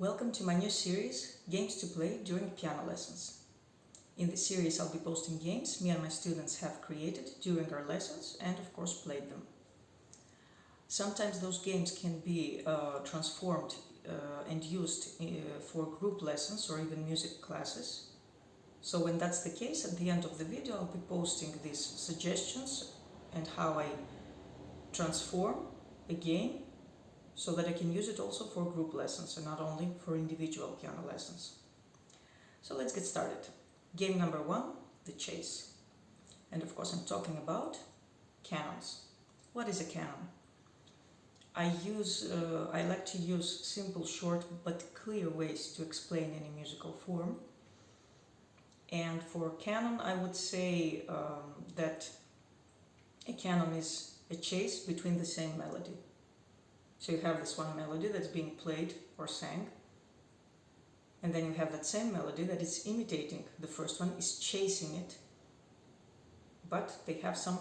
Welcome to my new series, Games to Play During Piano Lessons. In this series I'll be posting games me and my students have created during our lessons and of course played them. Sometimes those games can be transformed and used for group lessons or even music classes. So when that's the case, at the end of the video I'll be posting these suggestions and how I transform a game so that I can use it also for group lessons and not only for individual piano lessons. So let's get started. Game number 1, the chase. And of course I'm talking about canons. What is a canon? I like to use simple, short but clear ways to explain any musical form. And for canon I would say that a canon is a chase between the same melody. So you have this one melody that's being played or sang, and then you have that same melody that is imitating the first one, is chasing it, but they have some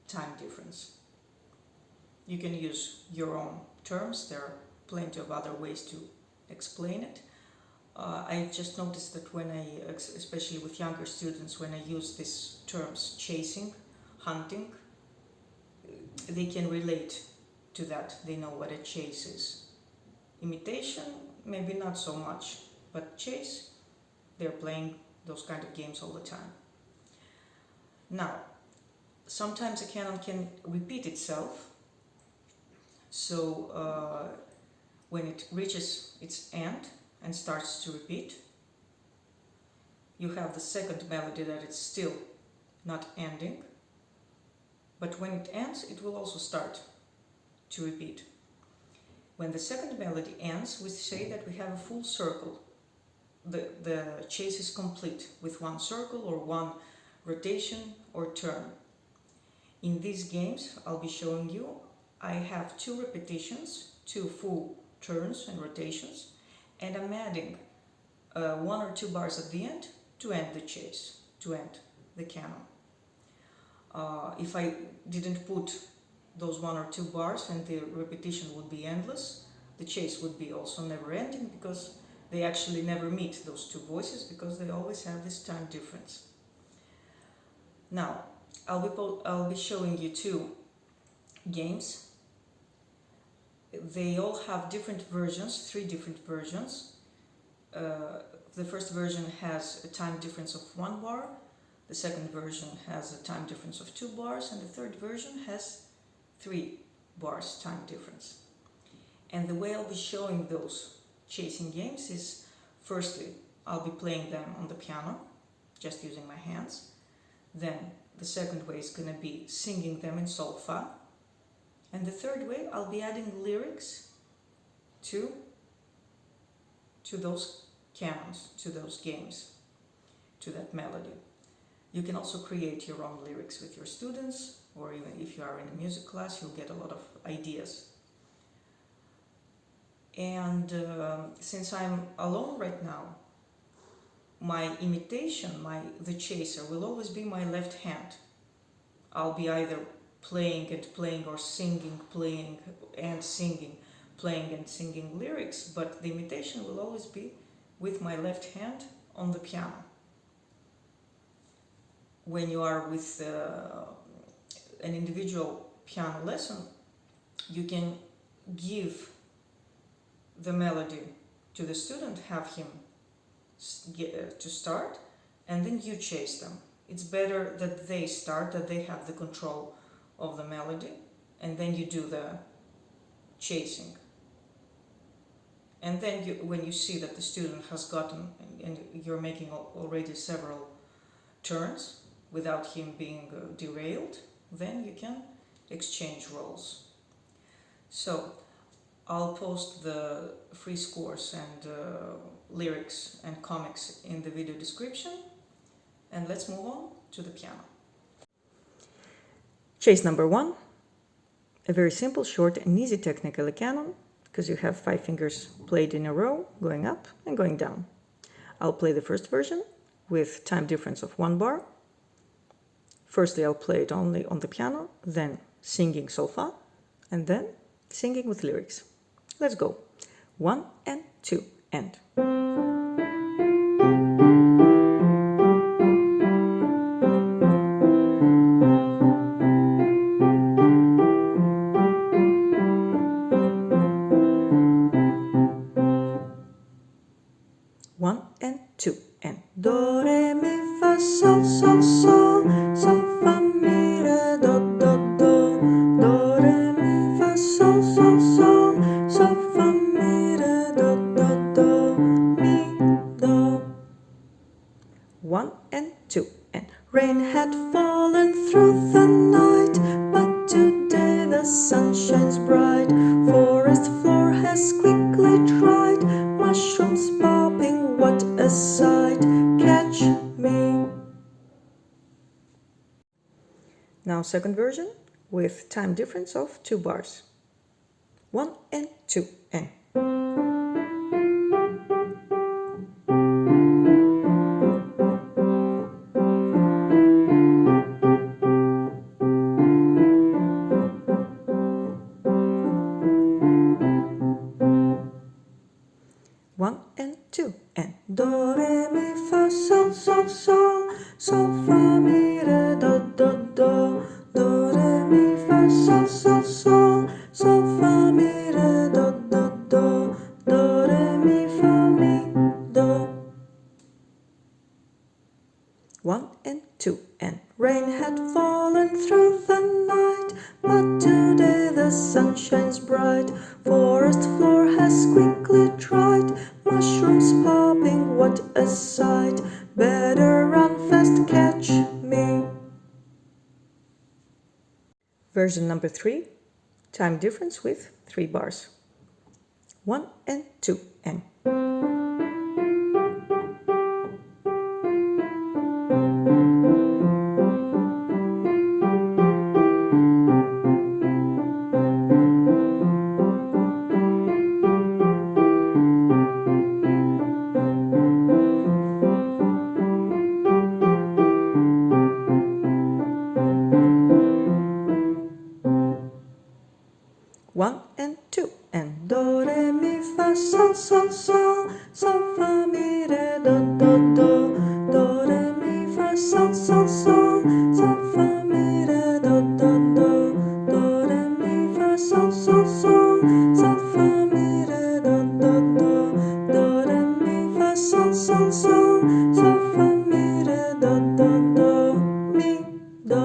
time difference. You can use your own terms, there are plenty of other ways to explain it. I just noticed that when especially with younger students, when I use these terms, chasing, hunting, they can relate to that, they know what a chase is. Imitation, maybe not so much, but chase, they're playing those kind of games all the time. Now, sometimes a canon can repeat itself, so when it reaches its end and starts to repeat, you have the second melody that it's still not ending, but when it ends, it will also start to repeat. When the second melody ends, we say that we have a full circle. The chase is complete with one circle or one rotation or turn. In these games I'll be showing you, I have 2 repetitions, 2 full turns and rotations, and I'm adding 1 or 2 bars at the end to end the chase, to end the canon. If I didn't put those 1 or 2 bars and the repetition would be endless, the chase would be also never ending because they actually never meet, those 2 voices, because they always have this time difference. Now, I'll be showing you 2 games. They all have different versions, 3 different versions. The first version has a time difference of 1 bar, the second version has a time difference of 2 bars, and the third version has 3 bars time difference. And the way I'll be showing those chasing games is, firstly, I'll be playing them on the piano, just using my hands. Then the second way is going to be singing them in sol fa. And the third way, I'll be adding lyrics to those canons, to those games, to that melody. You can also create your own lyrics with your students, or even if you are in a music class, you'll get a lot of ideas. And since I'm alone right now, my imitation, the chaser, will always be my left hand. I'll be either playing and playing, or singing, playing and singing, playing and singing lyrics, but the imitation will always be with my left hand on the piano. When you are with an individual piano lesson, you can give the melody to the student, have him to start, and then you chase them. It's better that they start, that they have the control of the melody, and then you do the chasing. And then when you see that the student has gotten, and you're making already several turns without him being derailed, then you can exchange roles. So I'll post the free scores and lyrics and comics in the video description, and let's move on to the piano. Chase number 1, a very simple, short and easy technically canon, because you have 5 fingers played in a row, going up and going down. I'll play the first version with time difference of 1 bar. Firstly, I'll play it only on the piano, then singing sol fa, and then singing with lyrics. Let's go. 1 and 2 end. One and two and do re mi fa sol sol sol sol fa mi re do do do do re mi fa sol sol sol sol fa mi re do do do mi do. One and two and rain had fallen through the night, but today the sun shines bright. Forest floor has quickly dried, mushrooms popping, what a sight. Catch me. Now second version with time difference of 2 bars. 1 and 2 and. One and two and do re mi fa sol sol sol sol fa mi re do do do do re mi fa sol sol sol sol fa mi re do do do do re mi fa mi do. One and two and rain had fallen through the night, but today the sun shines bright. Forest floor has quickly dried, mushrooms popping, what a sight. Better run fast, catch me. Version number 3, time difference with 3 bars. 1 and 2 and. One and two and do re mi fa sol sol sol sol fa mi re do do do do re mi fa sol sol sol sol fa mi re do do do do re mi fa sol sol sol sol fa mi re do do do do re mi fa sol sol sol sol fa mi re do do do mi do.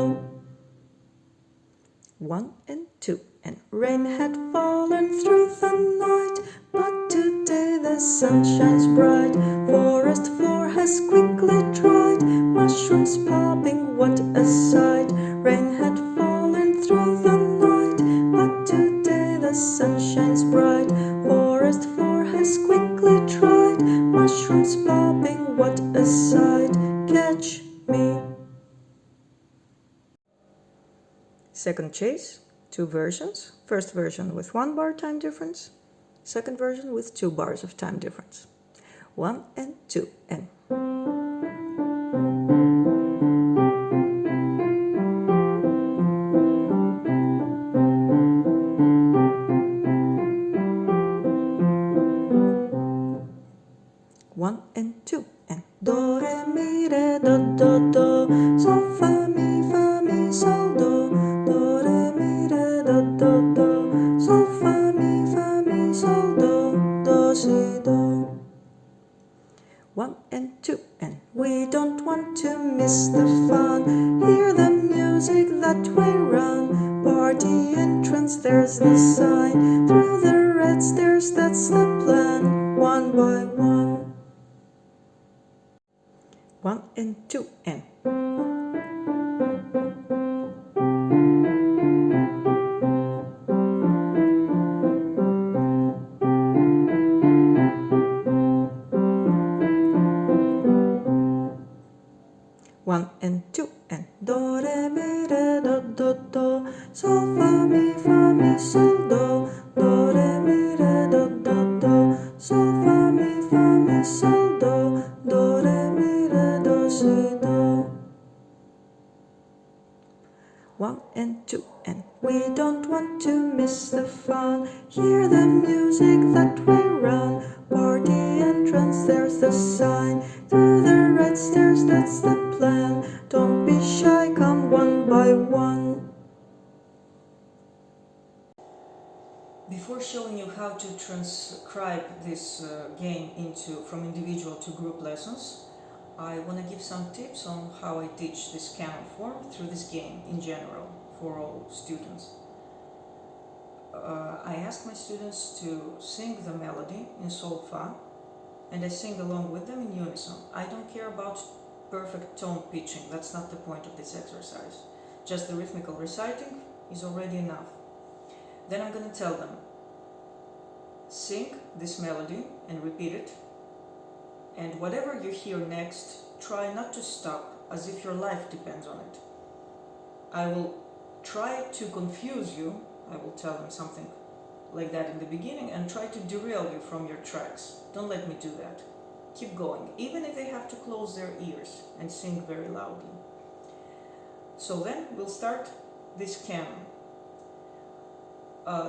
1 and 2 and rain had fallen through the night, but today the sun shines bright. Forest floor has quickly dried, mushrooms popping, what a sight. Rain had fallen through the night, but today the sun shines bright. Forest floor has quickly dried, mushrooms popping, what a sight. Catch me. Second chase, 2 versions. First version with 1 bar time difference. Second version with 2 bars of time difference. 1 and 2 and. One and two and do re mi re do do do sol fa mi sol do do re mi re do do do sol fa mi sol do do si do. 1 and 2 and we don't want to miss the fun. Hear the music that we run. Party entrance, there's the sign. Through the red stairs, that's the plan. 1 by 1. 1 and 2 and. One and two and do re mi re do do do sol fa mi sol do do re mi re do do do sol fa mi sol do do re mi re do si do. 1 and 2 and we don't want to miss the fun. Hear the music that we run. Party Before showing you how to transcribe this game from individual to group lessons, I want to give some tips on how I teach this canon form through this game in general for all students. I ask my students to sing the melody in sol fa, and I sing along with them in unison. I don't care about perfect tone pitching, that's not the point of this exercise. Just the rhythmical reciting is already enough. Then I'm going to tell them, sing this melody and repeat it, and whatever you hear next, try not to stop, as if your life depends on it. I will try to confuse you, I will tell them something like that in the beginning, and try to derail you from your tracks. Don't let me do that. Keep going, even if they have to close their ears and sing very loudly. So then we'll start this canon.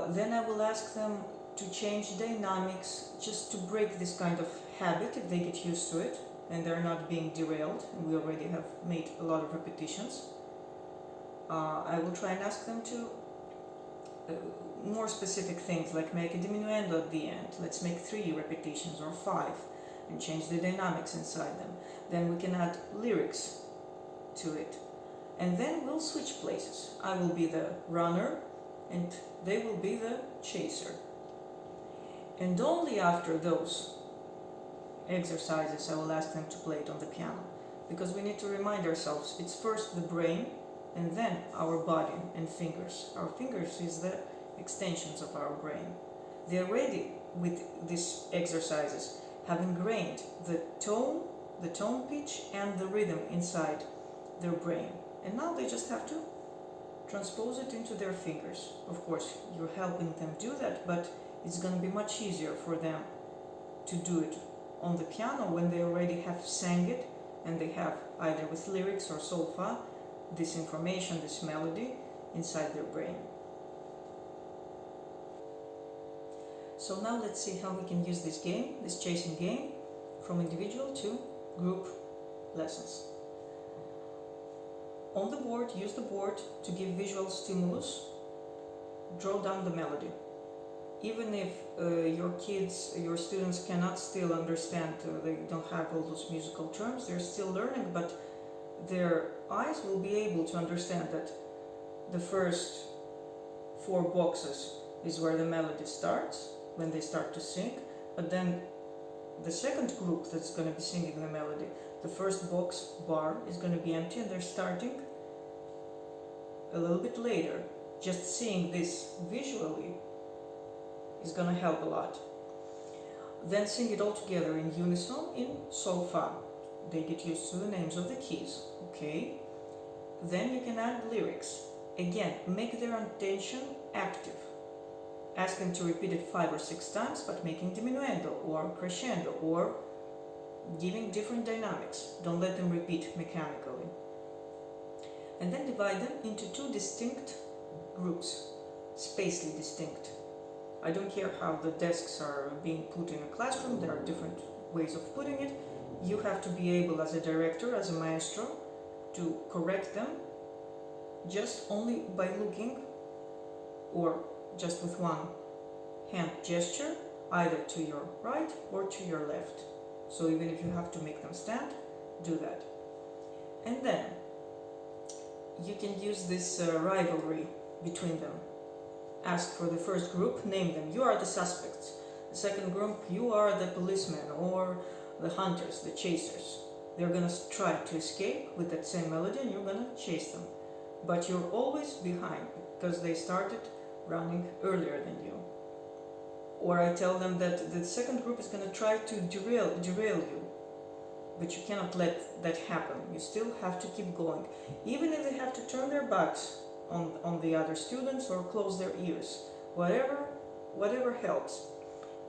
Then I will ask them to change dynamics, just to break this kind of habit if they get used to it and they're not being derailed, and we already have made a lot of repetitions. I will try and ask them to more specific things, like make a diminuendo at the end. Let's make 3 repetitions or 5 and change the dynamics inside them. Then we can add lyrics to it. And then we'll switch places. I will be the runner and they will be the chaser. And only after those exercises I will ask them to play it on the piano, because we need to remind ourselves it's first the brain and then our body and fingers. Our fingers is the extensions of our brain. They already, with these exercises, have ingrained the tone pitch and the rhythm inside their brain. And now they just have to transpose it into their fingers. Of course, you're helping them do that, but it's going to be much easier for them to do it on the piano when they already have sang it and they have, either with lyrics or sol fa, this information, this melody inside their brain. So now let's see how we can use this game, this chasing game, from individual to group lessons. On the board, use the board to give visual stimulus. Draw down the melody. Even if your students cannot still understand, they don't have all those musical terms, they're still learning, but their eyes will be able to understand that the first 4 boxes is where the melody starts, when they start to sing, but then the second group that's going to be singing the melody, the first box bar is going to be empty and they're starting a little bit later. Just seeing this visually is going to help a lot. Then sing it all together in unison in sol fa. They get used to the names of the keys. Okay. Then you can add lyrics. Again, make their attention active. Ask them to repeat it 5 or 6 times, but making diminuendo or crescendo or giving different dynamics. Don't let them repeat mechanically. And then divide them into 2 distinct groups, spatially distinct. I don't care how the desks are being put in a classroom, there are different ways of putting it. You have to be able, as a director, as a maestro, to correct them just only by looking, or just with one hand gesture, either to your right or to your left. So even if you have to make them stand, do that. And then you can use this rivalry between them. Ask for the first group, name them. You are the suspects. The second group, you are the policemen or the hunters, the chasers. They're going to try to escape with that same melody and you're going to chase them. But you're always behind because they started running earlier than you. Or I tell them that the second group is going to try to derail you. But you cannot let that happen. You still have to keep going. Even if they have to turn their backs on the other students or close their ears. Whatever helps.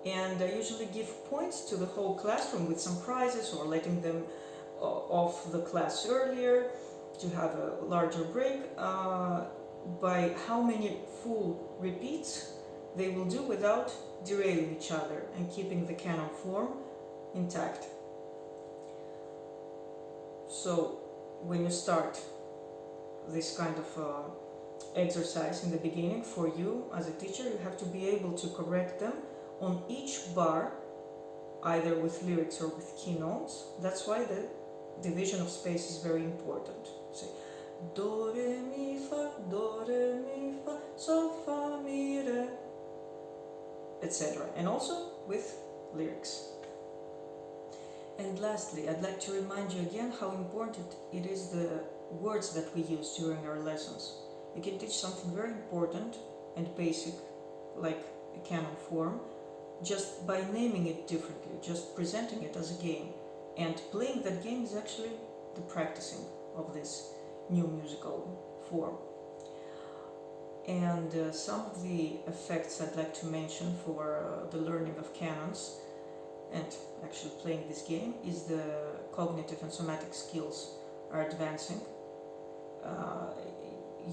And I usually give points to the whole classroom with some prizes, or letting them off the class earlier to have a larger break by how many full repeats they will do without derailing each other and keeping the canon form intact. So when you start this kind of exercise in the beginning for you as a teacher. You have to be able to correct them on each bar, either with lyrics or with canons. That's why the division of space is very important. Say do re mi fa, sol fa mi re, etc. And also with lyrics. And lastly, I'd like to remind you again how important it is the words that we use during our lessons. You can teach something very important and basic, like a canon form, just by naming it differently, just presenting it as a game. And playing that game is actually the practicing of this new musical form. And some of the effects I'd like to mention for the learning of canons and actually playing this game is the cognitive and somatic skills are advancing.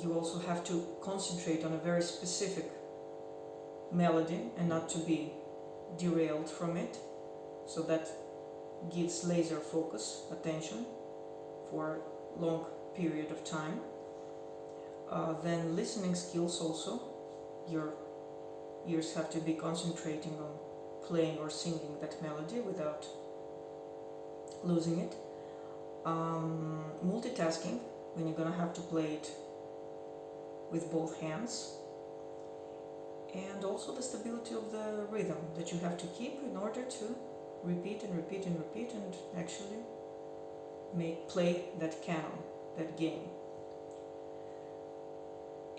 You also have to concentrate on a very specific melody and not to be derailed from it, so that gives laser focus, attention for a long period of time. Then listening skills also, your ears have to be concentrating on playing or singing that melody without losing it. Multitasking, when you're gonna have to play it with both hands. And also the stability of the rhythm that you have to keep in order to repeat and repeat and repeat and actually play that canon, that game.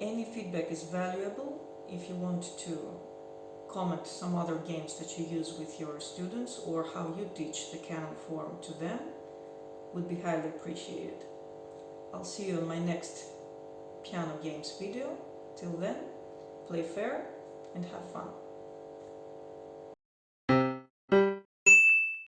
Any feedback is valuable. If you want to comment some other games that you use with your students or how you teach the canon form to them, would be highly appreciated. I'll see you on my next piano games video. Till then, play fair and have fun.